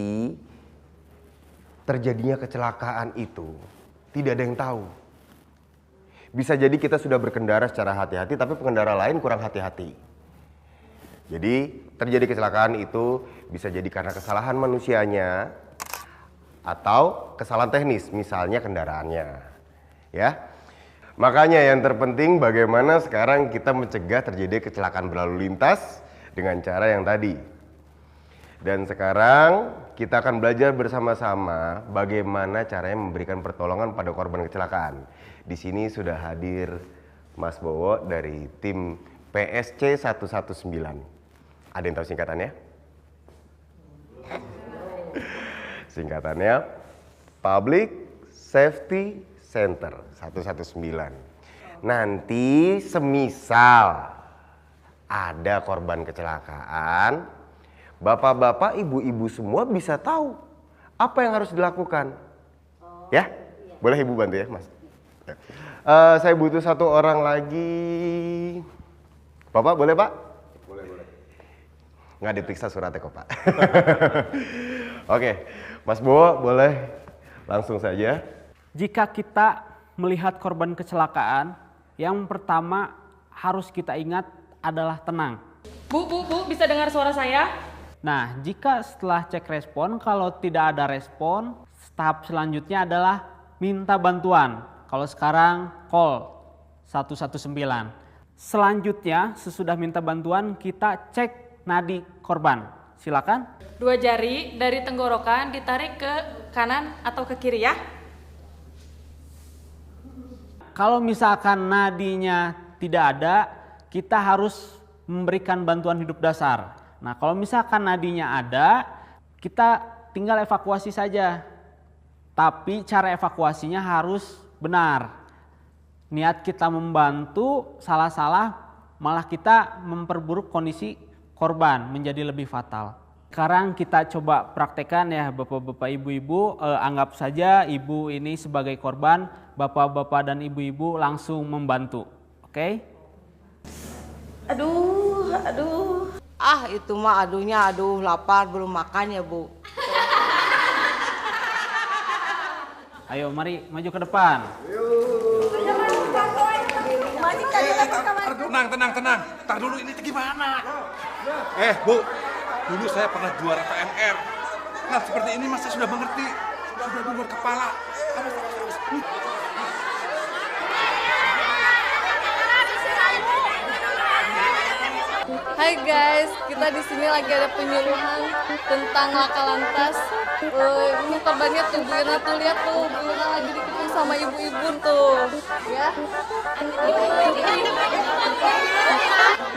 terjadinya kecelakaan itu tidak ada yang tahu. Bisa jadi kita sudah berkendara secara hati-hati, tapi pengendara lain kurang hati-hati. Jadi terjadi kecelakaan itu bisa jadi karena kesalahan manusianya atau kesalahan teknis, misalnya kendaraannya. Ya, makanya yang terpenting bagaimana sekarang kita mencegah terjadi kecelakaan berlalu lintas dengan cara yang tadi. Dan sekarang kita akan belajar bersama-sama bagaimana caranya memberikan pertolongan pada korban kecelakaan. Di sini sudah hadir Mas Bowo dari tim PSC 119. Ada yang tahu singkatannya? Singkatannya Public Safety Center 119. Nanti semisal ada korban kecelakaan, bapak-bapak, ibu-ibu semua bisa tahu apa yang harus dilakukan. Ya? Boleh Ibu bantu ya, Mas? Ya. Saya butuh satu orang lagi. Bapak boleh Pak? Boleh. Nggak diperiksa suratnya kok Pak. Oke, Mas Bowo boleh langsung saja.
Jika kita melihat korban kecelakaan, yang pertama harus kita ingat adalah tenang.
Bu, bisa dengar suara saya?
Nah, jika setelah cek respon, kalau tidak ada respon, tahap selanjutnya adalah minta bantuan. Kalau sekarang call 119. Selanjutnya, sesudah minta bantuan, kita cek nadi korban. Silakan.
2 jari dari tenggorokan ditarik ke kanan atau ke kiri ya.
Kalau misalkan nadinya tidak ada, kita harus memberikan bantuan hidup dasar. Nah, kalau misalkan nadinya ada, kita tinggal evakuasi saja. Tapi cara evakuasinya harus benar. Niat kita membantu, salah-salah malah kita memperburuk kondisi korban menjadi lebih fatal. Sekarang kita coba praktekkan ya bapak-bapak, ibu-ibu, anggap saja ibu ini sebagai korban, bapak-bapak dan ibu-ibu langsung membantu. Oke?
Aduh. Ah, itu mah aduhnya lapar belum makan ya, Bu.
Ayo mari maju ke depan.
Tenang. Tar dulu ini gimana? Bu, dulu saya pernah juara PNR. Nah, seperti ini masih sudah mengerti. Sudah di luar kepala.
Hai guys, kita di sini lagi ada penyuluhan tentang laka lantas. Ini korbannya tuh, Bu Irna tuh, lihat tuh, Bu Irna lagi dikepung sama ibu-ibu tuh, ya.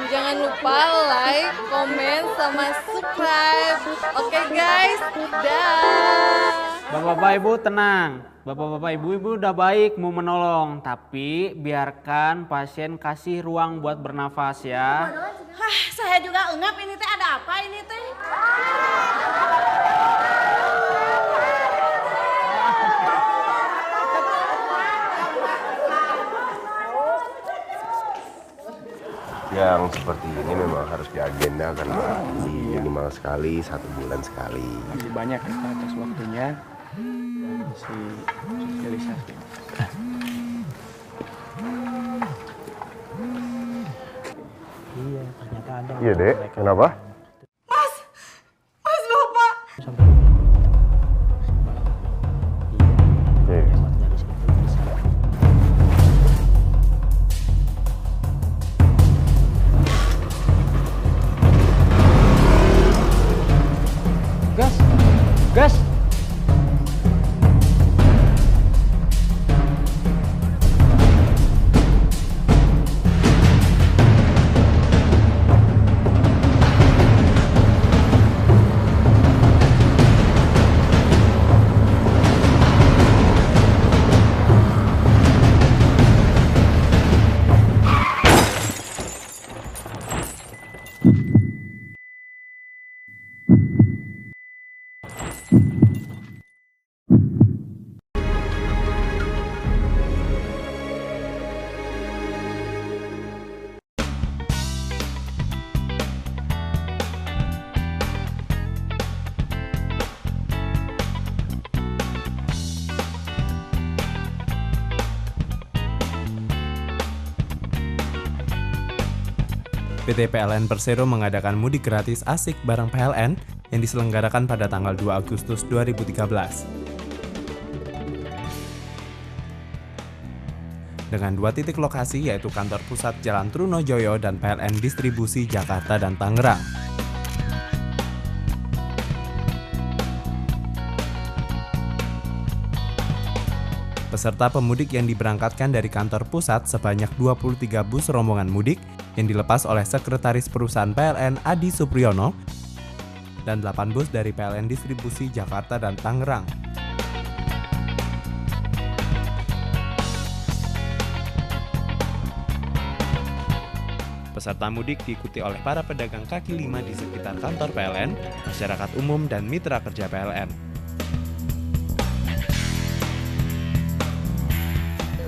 Jangan lupa like, komen, sama subscribe. Oke guys, dah.
Bapak-bapak ibu tenang. Bapak-bapak ibu-ibu udah baik mau menolong, tapi biarkan pasien kasih ruang buat bernafas ya.
Hah, saya juga engap ini teh, ada apa ini teh?
Yang seperti ini memang harus diagendakan Pak. Minimal sekali, 1 bulan sekali.
Masih banyak ya atas waktunya. Masih sosialisasi.
Iya, ternyata ada.
Iya Dek, kenapa?
Mas Bapak.
Gas.
PT PLN Persero mengadakan mudik gratis asik bareng PLN yang diselenggarakan pada tanggal 2 Agustus 2013. Dengan 2 titik lokasi yaitu kantor pusat Jalan Trunojoyo dan PLN Distribusi Jakarta dan Tangerang. Peserta pemudik yang diberangkatkan dari kantor pusat sebanyak 23 bus rombongan mudik yang dilepas oleh Sekretaris Perusahaan PLN Adi Supriyono dan 8 bus dari PLN Distribusi Jakarta dan Tangerang. Peserta mudik diikuti oleh para pedagang kaki lima di sekitar kantor PLN, masyarakat umum, dan mitra kerja PLN.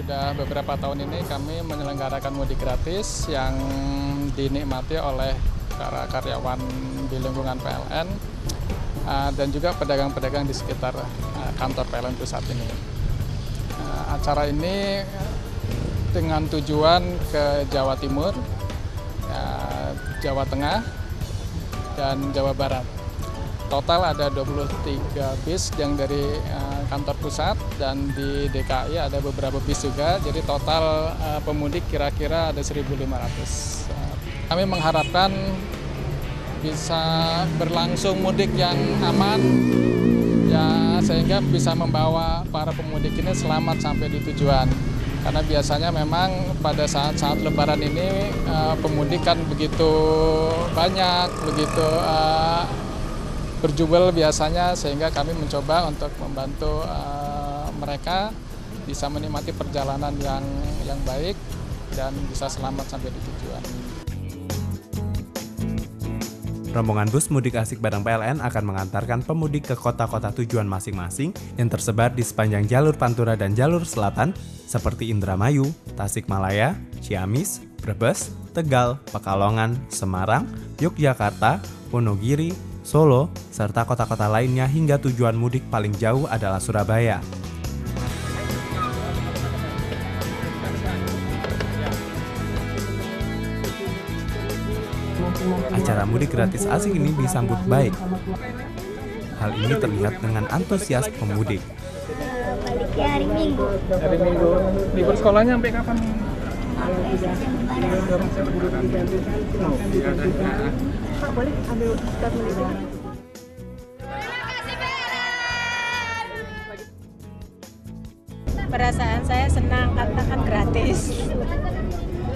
Sudah beberapa tahun ini kami menyelenggarakan mudik gratis yang dinikmati oleh para karyawan di lingkungan PLN dan juga pedagang-pedagang di sekitar kantor PLN pusat ini. Acara ini dengan tujuan ke Jawa Timur, Jawa Tengah, dan Jawa Barat. Total ada 23 bis yang dari kantor pusat dan di DKI ada beberapa bis juga. Jadi total pemudik kira-kira ada 1.500. Kami mengharapkan bisa berlangsung mudik yang aman, ya sehingga bisa membawa para pemudik ini selamat sampai di tujuan. Karena biasanya memang pada saat-saat Lebaran ini pemudik kan begitu banyak, begitu berjubel biasanya, sehingga kami mencoba untuk membantu mereka bisa menikmati perjalanan yang baik dan bisa selamat sampai di tujuan.
Rombongan bus mudik asik bareng PLN akan mengantarkan pemudik ke kota-kota tujuan masing-masing yang tersebar di sepanjang jalur Pantura dan jalur selatan seperti Indramayu, Tasikmalaya, Ciamis, Brebes, Tegal, Pekalongan, Semarang, Yogyakarta, Wonogiri, Solo, serta kota-kota lainnya hingga tujuan mudik paling jauh adalah Surabaya. Acara mudik gratis asik ini disambut baik. Hal ini terlihat dengan antusias pemudik.
Baliknya hari Minggu.
Hari Minggu. Libur sekolahnya sampai kapan?
Pak, boleh ambil statement.
Perasaan saya senang karena kan gratis.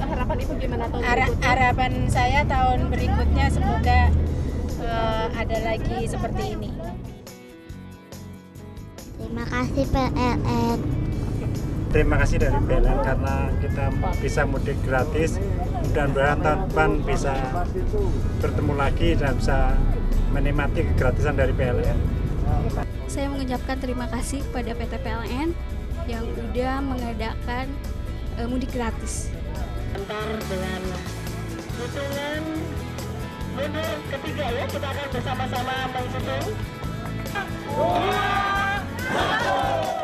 Harapan Ibu gimana tahun berikutnya?
Harapan saya tahun berikutnya semoga ada lagi seperti ini.
Terima kasih PLN.
Terima kasih dari PLN karena kita bisa mudik gratis. Mudah-mudahan tahun depan bisa bertemu lagi dan bisa menikmati kegratisan dari PLN.
Saya mengucapkan terima kasih kepada PT PLN yang udah mengadakan mudik gratis.
Antar dengan hitungan mundur ketiga ya, kita akan bersama-sama menghitung.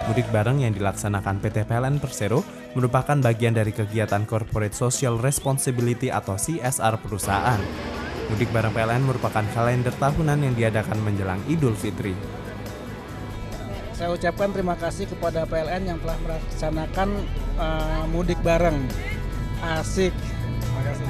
Mudik bareng yang dilaksanakan PT PLN Persero merupakan bagian dari kegiatan Corporate Social Responsibility atau CSR perusahaan. Mudik bareng PLN merupakan kalender tahunan yang diadakan menjelang Idul Fitri.
Saya ucapkan terima kasih kepada PLN yang telah melaksanakan mudik bareng. Asik. Terima kasih.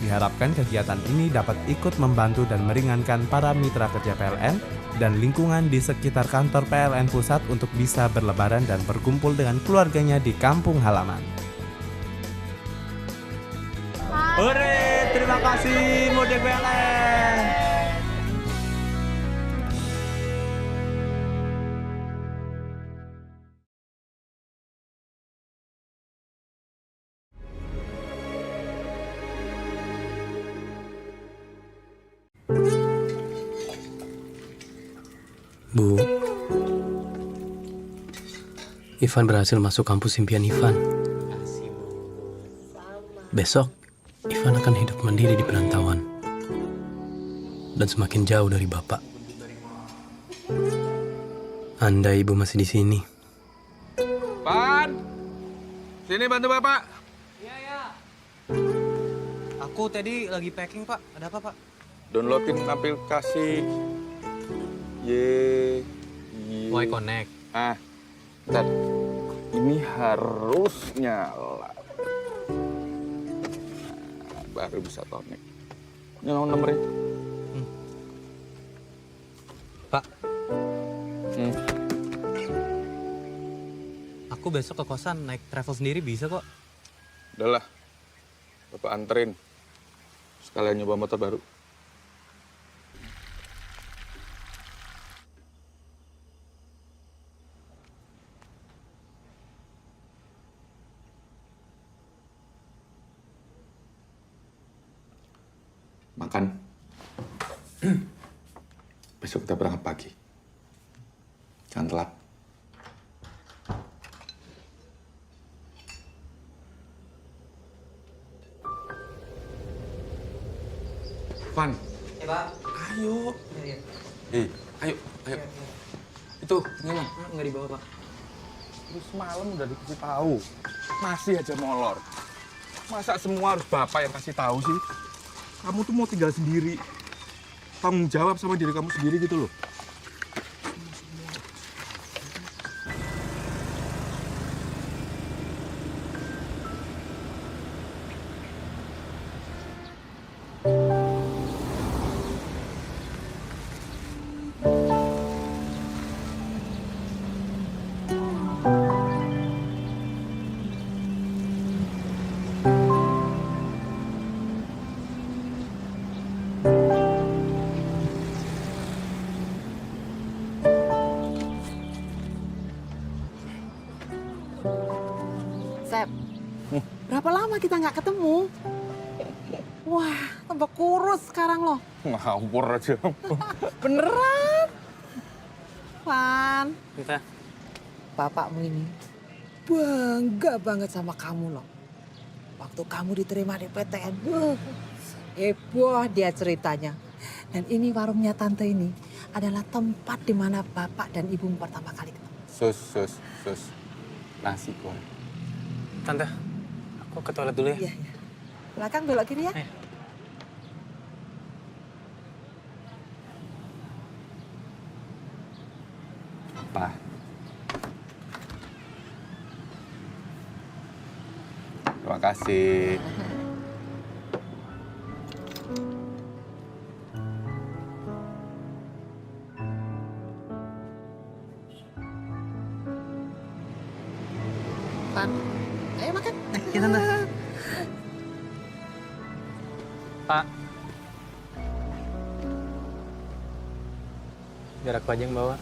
Diharapkan kegiatan ini dapat ikut membantu dan meringankan para mitra kerja PLN dan lingkungan di sekitar kantor PLN pusat untuk bisa berlebaran dan berkumpul dengan keluarganya di kampung halaman.
Hore, terima kasih mudik PLN.
Bu, Ivan berhasil masuk kampus impian Ivan. Besok, Ivan akan hidup mandiri di perantauan dan semakin jauh dari Bapak. Andai Ibu masih di sini,
Sini bantu Bapak.
Iya, ya. Aku tadi lagi packing, Pak. Ada apa, Pak?
Downloadin aplikasi
Y Connect.
Bentar. Ini harus nyala. Baru bisa connect. Ini nomornya.
Pak. Aku besok ke kosan naik travel sendiri bisa kok.
Udahlah. Bapak anterin. Sekalian nyoba motor baru. Makan. Besok kita berangkat pagi. Jangan telat. Van.
Ya, Pak.
Ayo.
Iya.
Ayo. Itu, ini Bang.
Nggak dibawa, Pak.
Terus semalam udah dikasih tahu. Masih aja molor. Masa semua harus Bapak yang kasih tahu sih? Kamu tuh mau tinggal sendiri. Tanggung jawab sama diri kamu sendiri gitu loh.
Sep, berapa lama kita nggak ketemu? Wah, tambah kurus sekarang loh.
Ngawur aja.
Beneran? Pan,
Kita.
bapakmu ini bangga banget sama kamu loh. Waktu kamu diterima di PTN, heboh dia ceritanya. Dan ini warungnya tante ini adalah tempat di mana bapak dan ibu pertama kali ketemu.
Sus. Nasi goreng.
Tante, aku ke toilet dulu ya.
Iya. Belakang belok kiri ya.
Apa? Terima kasih.
Pan, ayo makan.
Iya, Tante. Pak. Biar aku aja yang bawa.